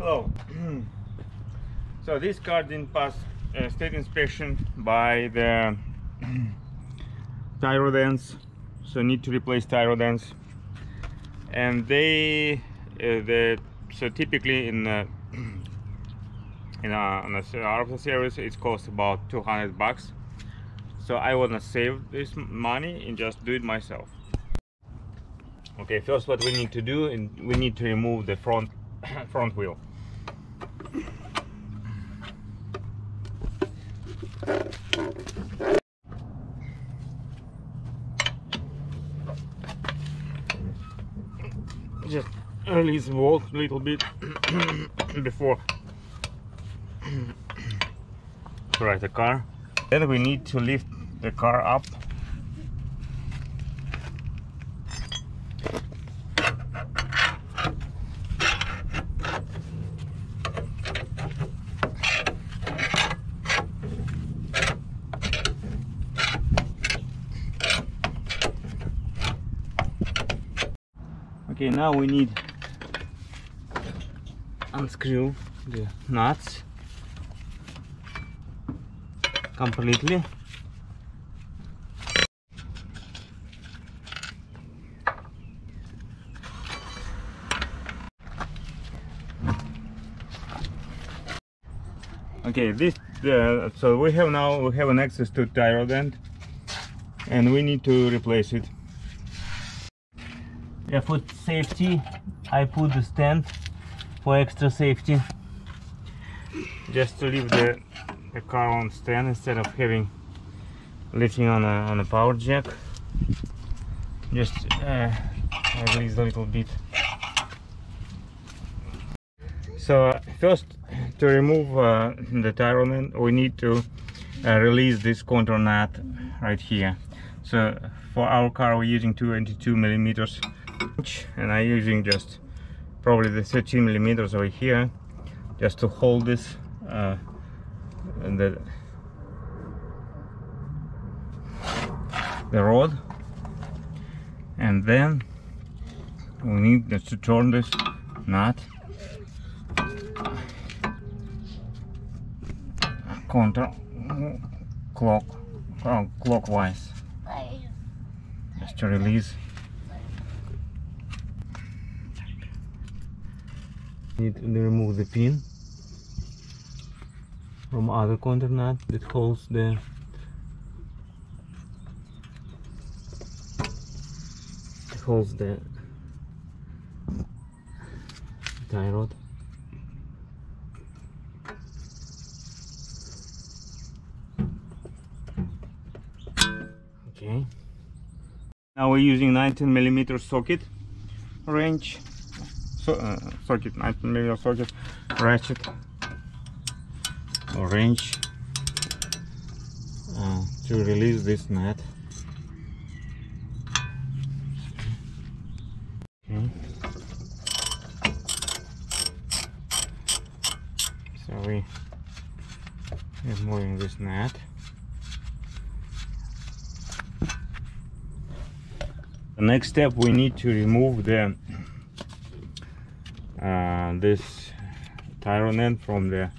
Hello. So this car didn't pass state inspection by the tire rods, so need to replace tire rods. And they, so typically on a RFL series, it costs about $200. So I wanna save this money and just do it myself. Okay, first what we need to do, we need to remove the front wheel. Just release the bolt a little bit before to ride the car. Then we need to lift the car up. Okay, now we need unscrew the nuts completely. Okay, so we have an access to tire rod, and we need to replace it. Yeah, for safety, I put the stand for extra safety, just to leave the car on stand instead of lifting on a power jack. Just release a little bit. So first, to remove the tire rod, we need to release this contour nut right here. So for our car, we're using 22 millimeters, and I'm using just probably the 13 millimeters over here, just to hold this the rod. And then we need just to turn this nut clockwise, just to release. Need to remove the pin from other contour nut that holds the tie rod. Okay, now we're using 19 millimeter socket wrench. Socket, 19 millimeter socket ratchet or wrench to release this nut. Okay. So we are moving this nut. The next step, we need to remove this tire rod from the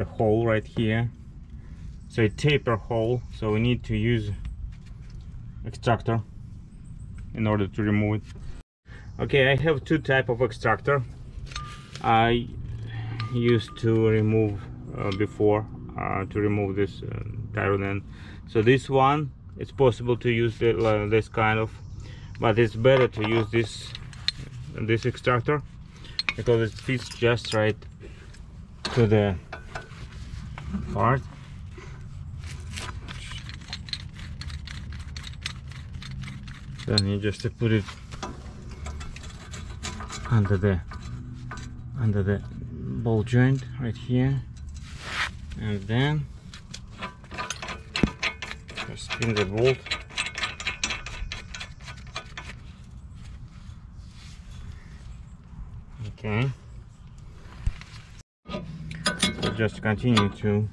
hole right here. So a taper hole, so we need to use extractor in order to remove it. Okay, I have two types of extractor. I used to remove before to remove this tire rod. So this one, it's possible to use this kind of, but it's better to use this extractor, because it fits just right to the part. Then you just put it under the ball joint right here, and then just spin the bolt. Okay, so just continue to,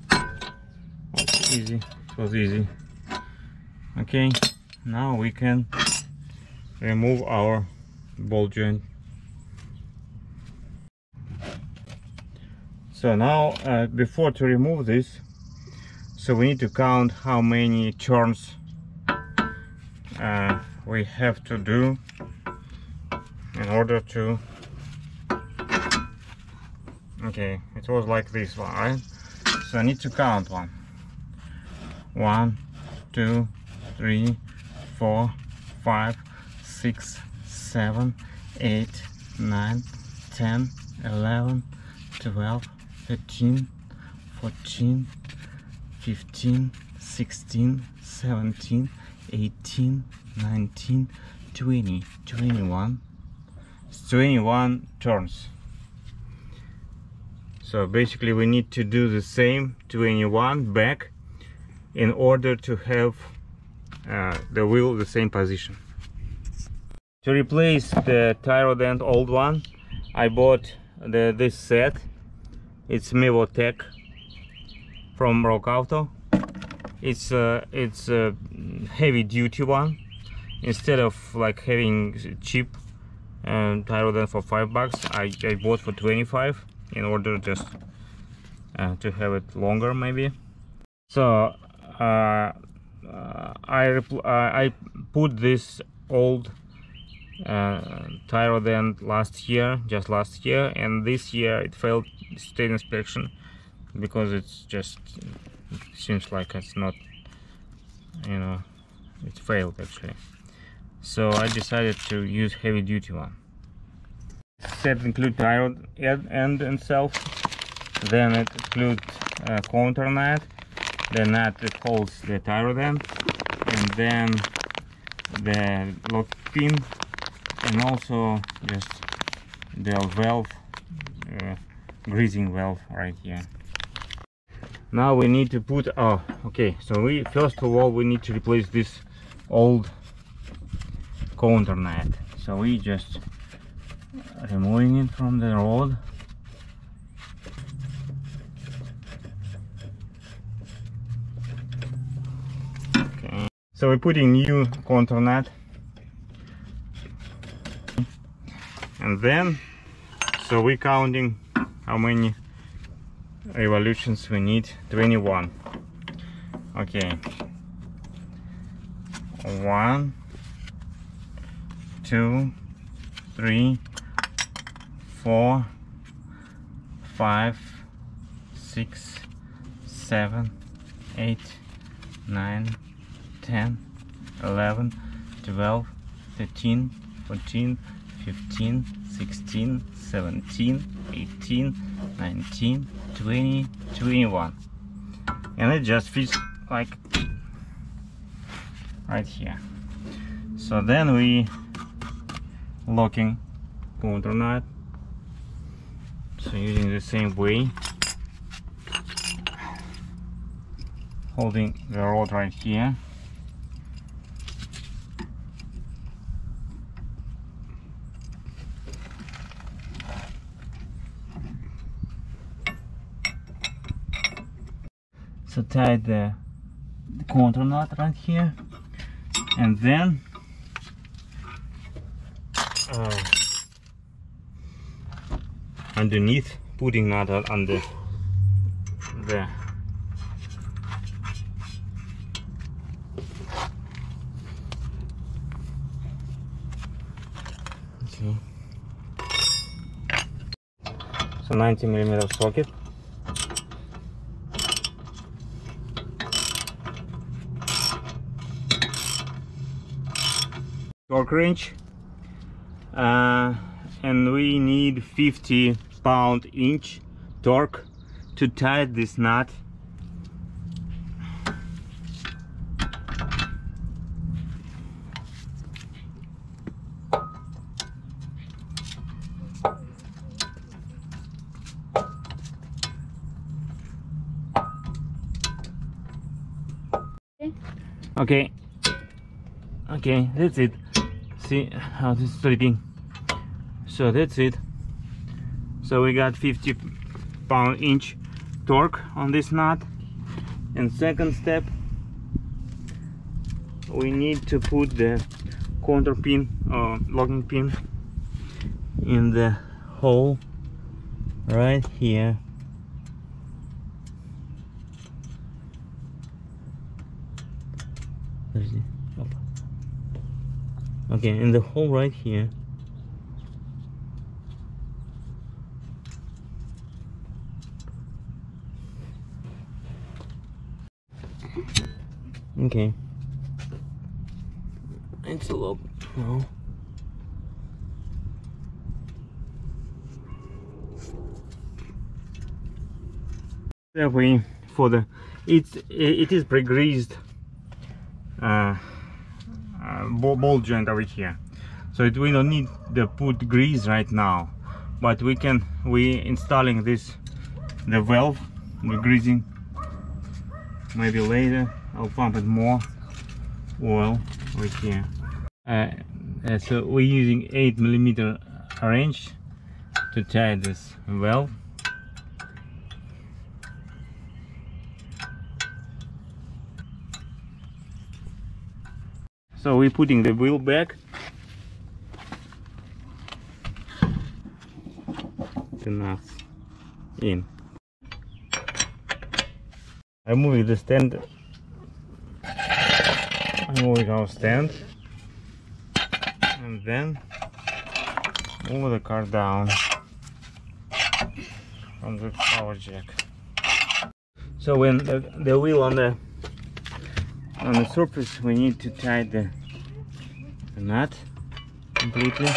it's easy, it was easy. Okay, now we can remove our ball joint. So now before to remove this, so we need to count how many turns we have to do in order to, okay, it was like this one, right? So I need to count 1, 2, 3, 4, 5, 6, 7, 8, 9, 10, 11, 12, 13, 14, 15, 16, 17, 18, 19, 20, 21. It's 21 turns. So basically we need to do the same 21 back in order to have the wheel the same position. To replace the tire dent old one, I bought this set. It's Tech from Rock Auto. It's a heavy duty one. Instead of like having cheap tire dent for $5, I bought for 25 in order just to have it longer maybe. So I put this old tire dent just last year, and this year it failed state inspection because it's just, it seems like it's not, you know, it failed actually. So I decided to use heavy duty one. Set include tire end itself, then it includes counter nut, the nut that holds the tire dent, and then the lock pin, and also just the valve, greasing valve right here. Now we need to put, okay, so we first of all we need to replace this old counter nut. So we just removing it from the rod. Okay, so we're putting new counter nut, and then so we're counting how many revolutions we need. 21. Okay, 1, 2, 3, 4, 5, 6, 7, 8, 9, 10, 11, 12, 13, 14, 15, 16, 17, 18, 19, 20, 21. And it just fits like right here. So then we locking counter nut. So using the same way, holding the rod right here. So tie the counter nut right here, and then underneath, putting nut under the okay. So 90mm socket. Torque wrench, and we need 50 pound-inch torque to tighten this nut. Okay, that's it. See how this is slipping. So that's it. So we got 50 pound-inch torque on this nut. And second step, we need to put the counter pin or locking pin in the hole right here. Okay, in the hole right here. Okay. It's a little no. Therefore, for the it is pre-greased ball joint over here, so we don't need to put grease right now, but we installing this the valve, the greasing maybe later. I'll pump it more oil right here. So we're using 8mm wrench to tie this valve. So we're putting the wheel back. The nuts in. I'm moving the stand. I'm moving our stand, and then move the car down from the power jack. So when the wheel on the surface, we need to tie the nut completely.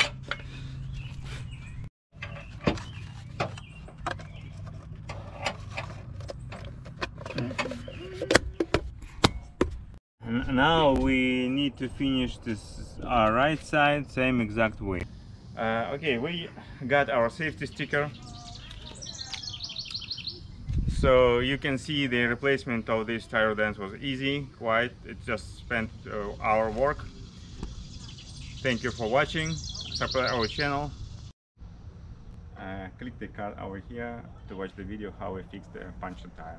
And now we need to finish this right side same exact way. Okay, we got our safety sticker. So you can see the replacement of this tire dents was easy, quite. It just spent our work. Thank you for watching. Subscribe our channel. Click the card over here to watch the video how we fix the puncture tire.